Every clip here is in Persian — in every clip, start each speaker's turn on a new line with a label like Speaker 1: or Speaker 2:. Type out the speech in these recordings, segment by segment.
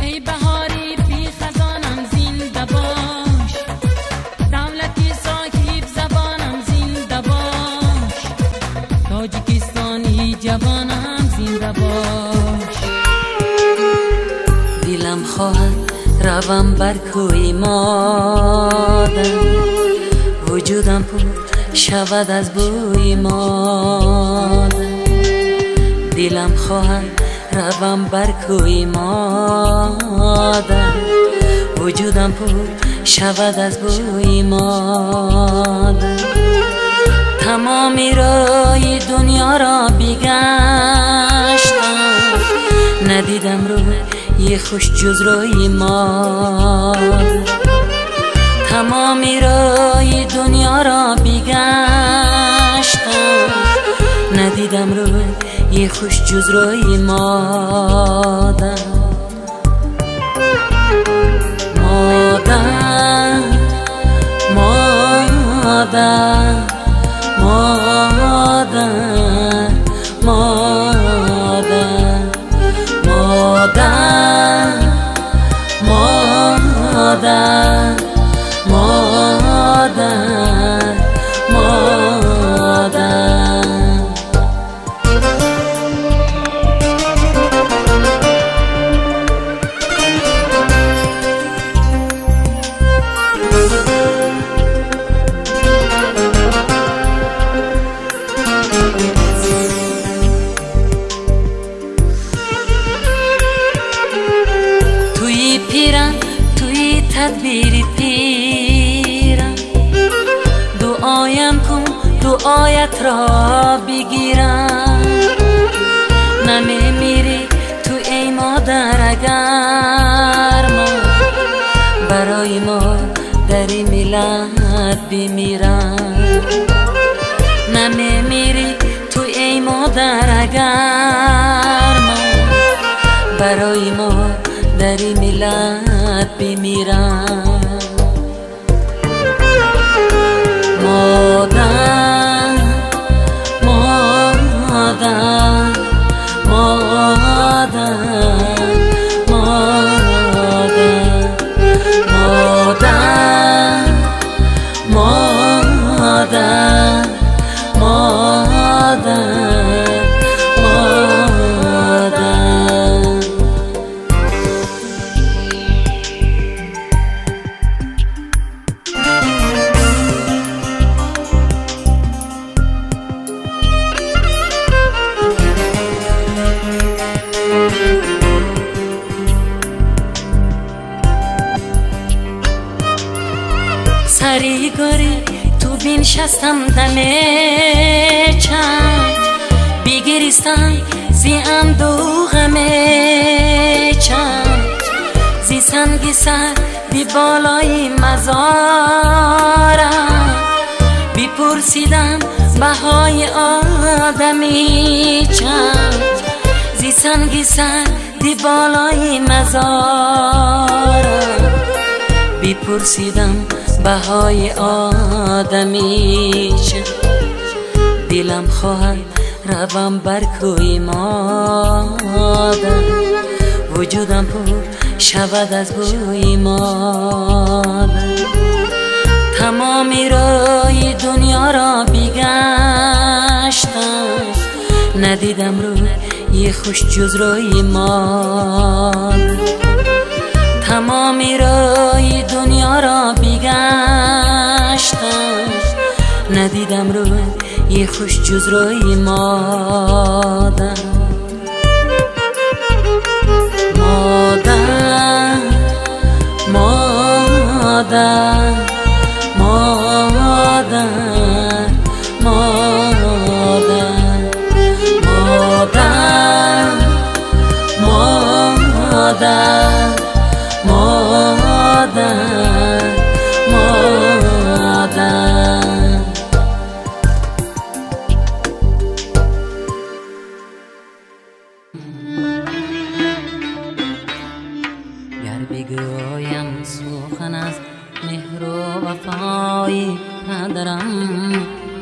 Speaker 1: ای بهاری بی خزانم زنده باش، دولتی صاحب زبانم زنده باش، تاجیکستانی جوانم زنده باش.
Speaker 2: دلم خواهد روم بر کوی مادر، وجودم پر شود از بوی مادر. دلم خواهد روم بر کوی مادر، وجودم پر شود از بوی مادر. تمامی رای دنیا را بگشتم، ندیدم روی خوش جز روی مادر. تمامی رای دنیا را بگشتم، ندیدم روی خوش جز روی مادر. مادر مادر مادر مادر مادر مادر مادر مادر. توی پیرم توی تدبیر پیرم، دعایم کن دعایت را بگیرم. نمیمیری تو ای مادر اگر ما برای ما دری ملت بمیرم. نمیمیری تو ای مادر اگر ما برای ما دری ملت بمیرم. مادر مادر مادر مادر مادر مادر مادر سری گری تو بنشستم دم چند، بگریستم زی اندوغم چند. زی سنگ سر بی بالای مزارم، بپرسیدم بهای آدمی چند. زی سنگ سر بی بالای مزارم، بپرسیدم بهای آدمی چند. دلم خواهد روم بر کوی مادر، وجودم پر شود از بوی مادر. تمامی رای دنیا را بگشتم، ندیدم روی خوش جز روی مادر. تمامی رای دنیا را بگشتم، ندیدم روی خوش جز روی مادر. مادر مادر مادر مادر مادر مادر مادر مادر. گر بگویم سخن از مهر و وفای پدرم،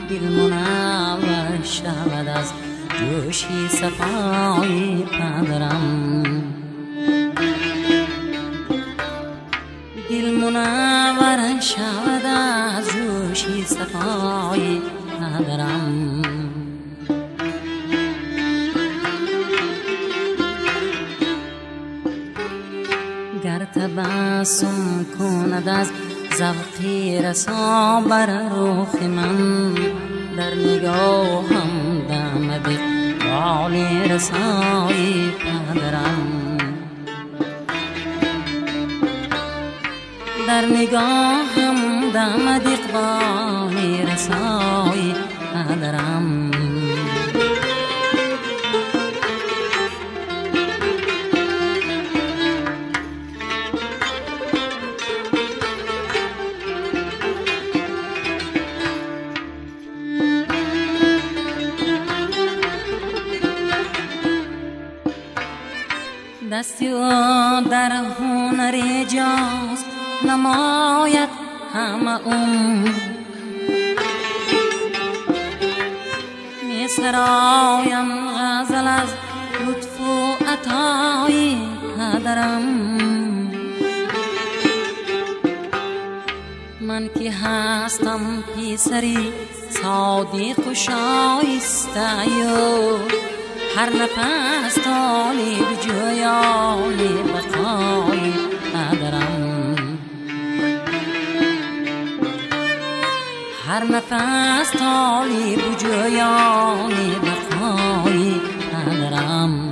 Speaker 2: دل منور شود از جوشی صفای پدرم. دل منور شود از جوشی صفای ندارم. گر تبسم کند از ذوقی رسا بر رخ من، در نگاهم دم اقبال رسایی ندارم. در نگاهم دم اقبال رسایی ندارم. دستی او در هنر جاز نماید همه می سرایم غزل از لطف و عطایی ندارم. من که هستم پیسری صادق و شایسته، هر نفس طالب جویان بقای ندارم. هر نفس طالب جویان بقای ندارم.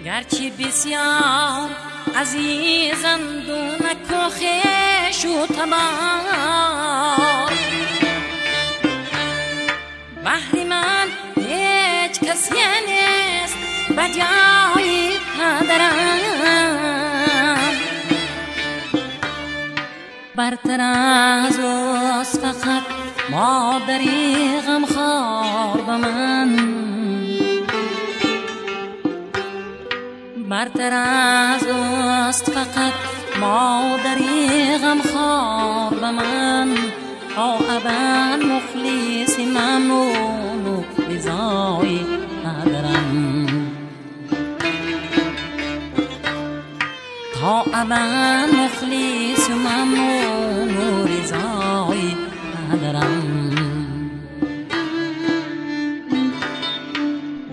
Speaker 2: گرچه بسیار عزیزند و نکوخش و تبار، بحر من هیچ کسی نیست بجای پدرم. برتر از اوست فقط مادری غمخوار به من، برتر از اوست فقط مادری غمخوار به من. تا ابد مخلص ممنون و رضایی ندارم. تا ابد مخلص ممنون و رضایی ندارم.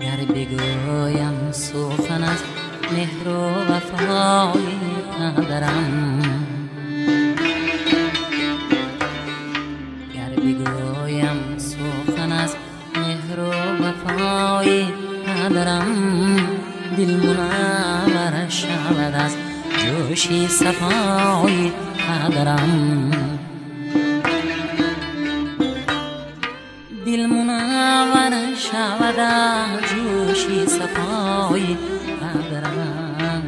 Speaker 2: گر بگویم سخن از مهر و وفایی ندارم، گر بگویم سخن از مهر و وفایی ندارم. دل منور شود از جوشی صفایی ندارم. دل منور شود از جوشی صفایی ندارم.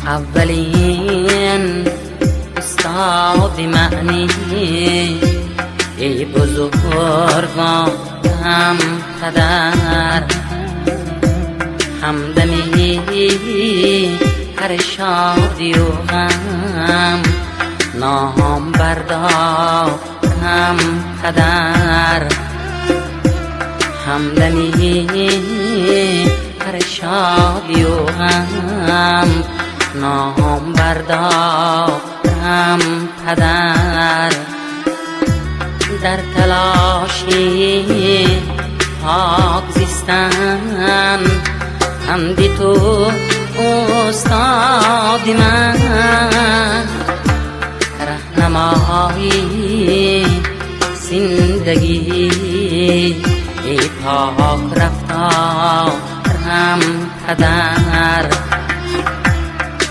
Speaker 2: اولین استاد معنی ای بزرگان هم پدر، همدمی هر شادی و غم نام بردارم پدر. همدمی هر شادی و غم نام بردارم پدر. در تلاشی پاک زیستن پند تو استاد من، رهنمایی زندگی پاک رفتارم پدر،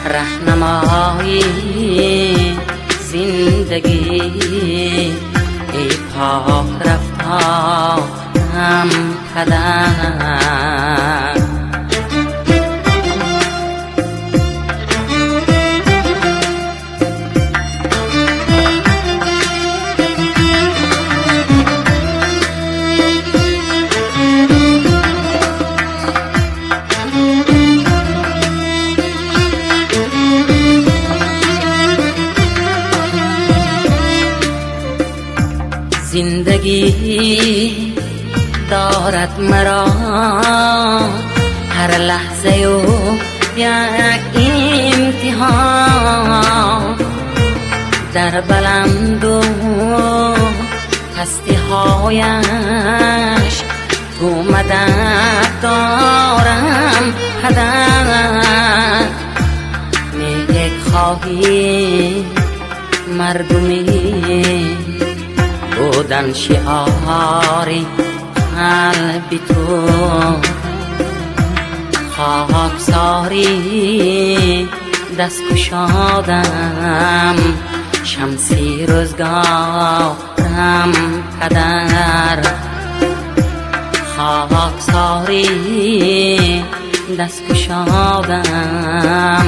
Speaker 2: رهنمایی زندگی ای پاک رفتارم پدر. زندگی دارد مرا هر لحظه و یک امتحان، در بلند و پستی هایش تو مدد دارم پدر. نیک خواهی مردمی بودن شعاری قلبی تو، خاکساری دست کشادم شمسی روزگارم پدر. خاکساری دست کشادم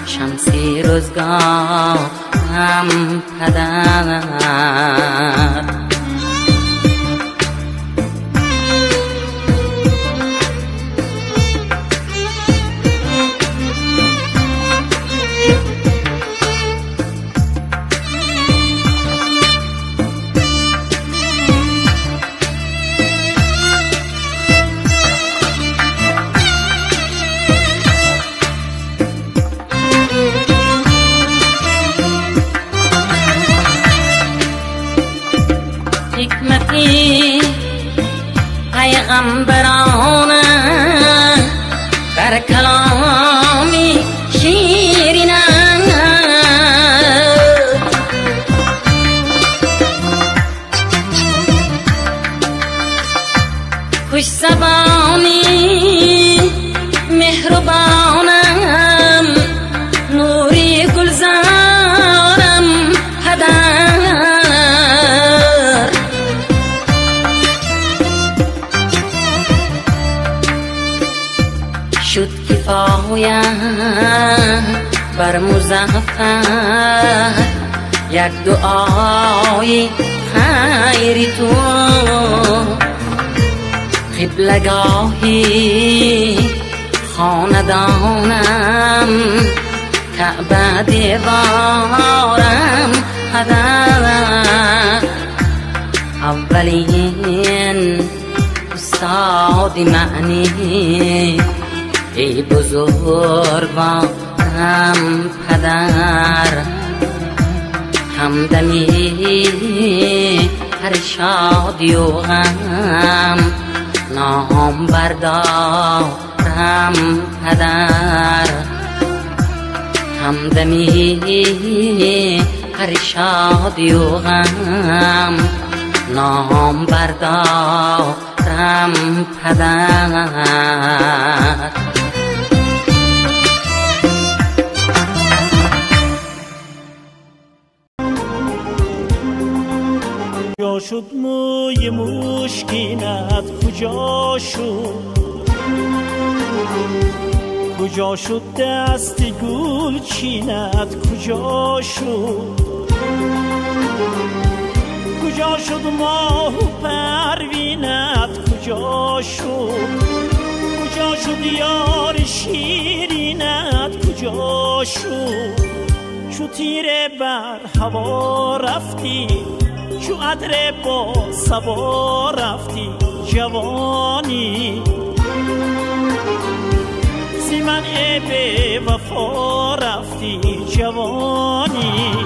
Speaker 2: شمسی روزگارم پدر. حکمتی پیغمبرانه در کلامی شیرینه، خوش زبانی مهربانم نوری گلزارم پدر. شد کفایه بر مظفر یک دعای خیری تو، قبلگاهی خاندانم کعبه دیوارم پدر. اولین استاد معنی ای بزرگوارم پدر، همدمی هر شادی و غم نام بردارم پدر. همدمی هر شادی و غم نام بردارم پدر.
Speaker 3: کجا شد موی مشکینت، کجا شد؟ کجا شد دست گل چینت، کجا شد؟ کجا شد ماه و پروینت، کجا شد؟ کجا شد یار شیرینت، کجا شد؟ چو تیره بر هوا رفتی، چو عطر با صبا رفتی جوانی، زی منع به وفا رفتی جوانی.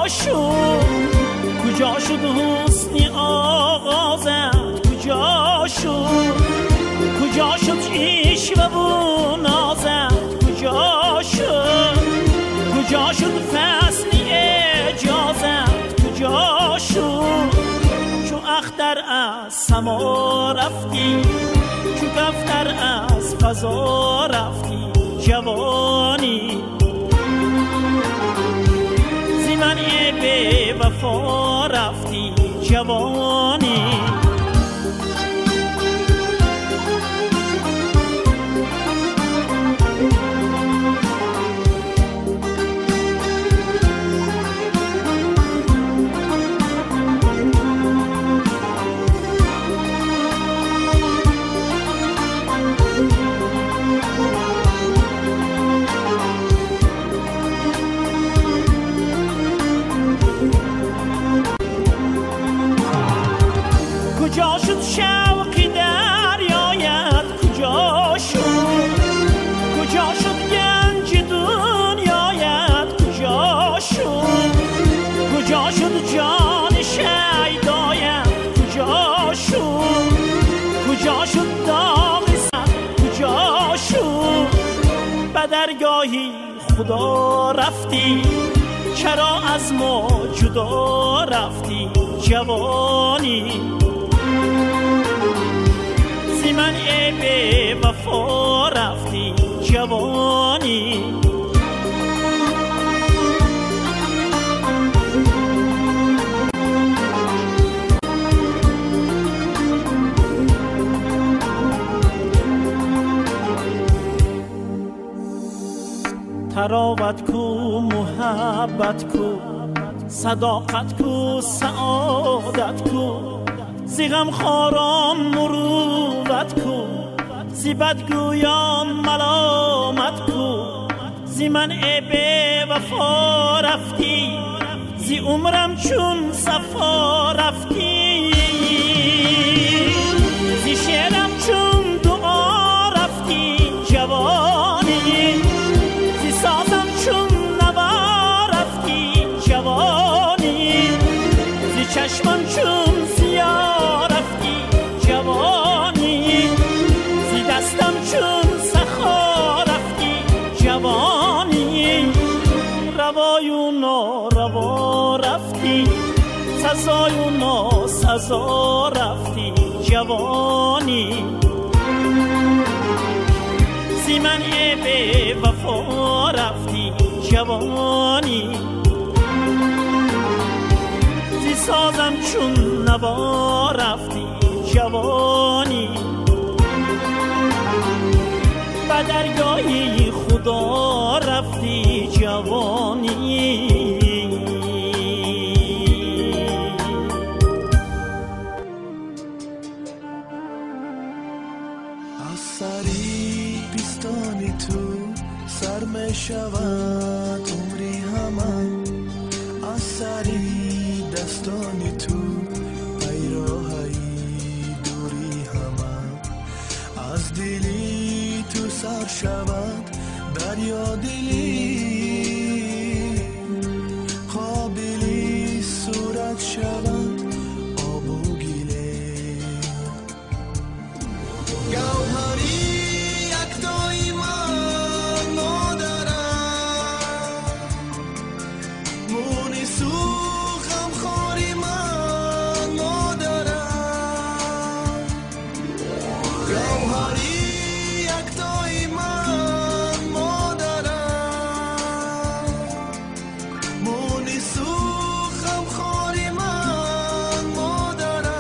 Speaker 3: شد؟ کجا شد حسنی آغازت؟ کجا شد؟ کجا شد عشق و نازت؟ کجا شد؟ کجا شد فصلی اجازت؟ کجا شد؟ چو اختر از سما رفتی، چو دفتر از فضا رفتی جوانی، زی من به وفا رفتی جوانی. کجا شد شوقی دریایت؟ کجا شد؟ کجا شد گنج دنیایت؟ کجا شد؟ کجا شد جان شیدایت؟ کجا شد؟ کجا شد داغ سر؟ کجا شد؟ به درگاهی خدا رفتی، چرا از ما جدا رفتی جوانی، زی من به وفا رفتی جوانی. تراوت کو محبت کو، صداقت کو سعادت کو، زی غم خاران مروت کو، زی بدگویان ملامت کو، زی من به وفا رفتی، زی عمرم چون صفا رفتی، زی شعرم چون دعا رفتی جوانی، زی سازم چون نوا رفتی جوانی، زی چشمم چون سیا رفتی جوانی، زی دستم چون سخا رفتی جوانی. روای و ناروا رفتی، سزای و ناسزا رفتی جوانی، زی من به وفا رفتی جوانی، زی سازم چون نوا رفتی جوانی، به درگاهی خدا رفتی جوانی.
Speaker 4: از سری پیستانی تو سر می شود عمری همه، از سری دستانی تو پیراهی دوری همه، از دلی تو سر شود دریا دلی، قابلی صورت شود آب و گله، گوهری یکتایی من ندارم، مونی سوخم خوری من ندارم، گوهری یکتایی من ندارم، مونی سوخم خوری من ندارم.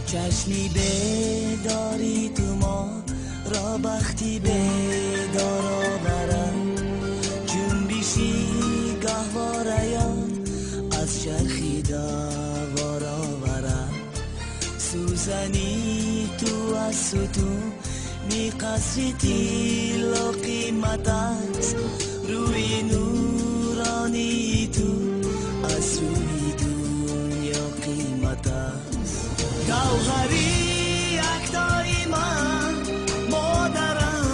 Speaker 5: جشنی بداری تو ما را بختی بدار آورم، جنبشی گهواره یاد از چرخی دوار آورد سوزنی تو از ستون می قصری و قیمت است روی نورانی تو از روی دنیا قیمت است گوهری یکتای من مادرم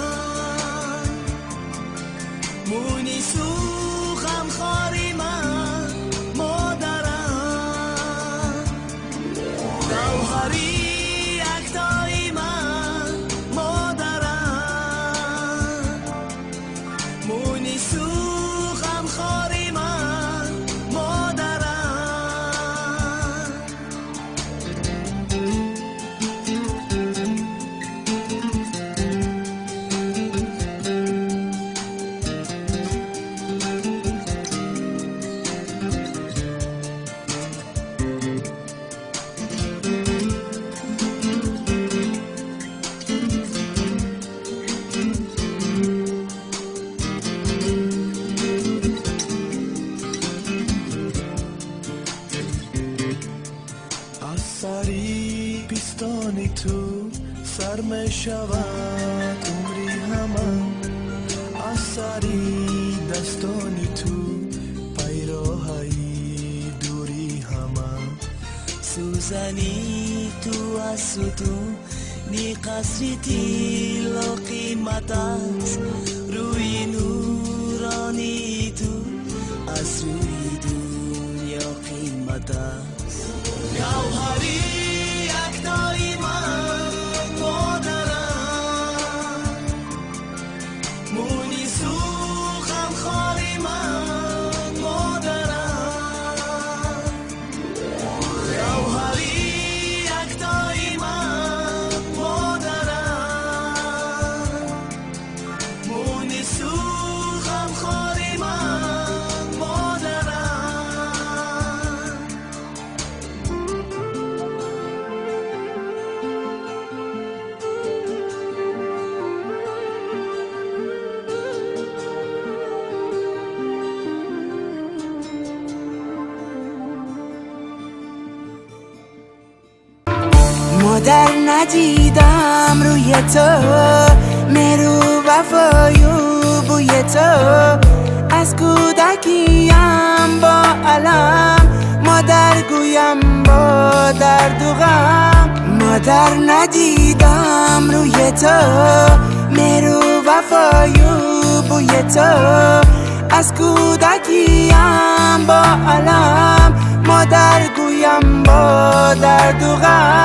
Speaker 5: مونی سوخم خاری من مادرم گوهری یکتای من مادرم مونی سوخم خاری من مادرم از سری پیستانی تو سر می شود عمری همه از سری دستانی تو پیراهی دوری همه سوزنی تو از ستون نی قصری تیل و قیمت است روی نورانی تو از روی دنیا قیمت است گوهری یکتای من مادرم مونی سوخم خاری من مادرم گوهری یکتای من مادرم مونی سوخم خاری من مادرم
Speaker 6: مادر ندیدم روی تو مرو وفایو بوی تو از کودکیم با علم مادر گویم با درد و غم مادر ندیدم روی تو مرو وفایو بوی تو از کودکیم با علم مادر گویم با درد و غم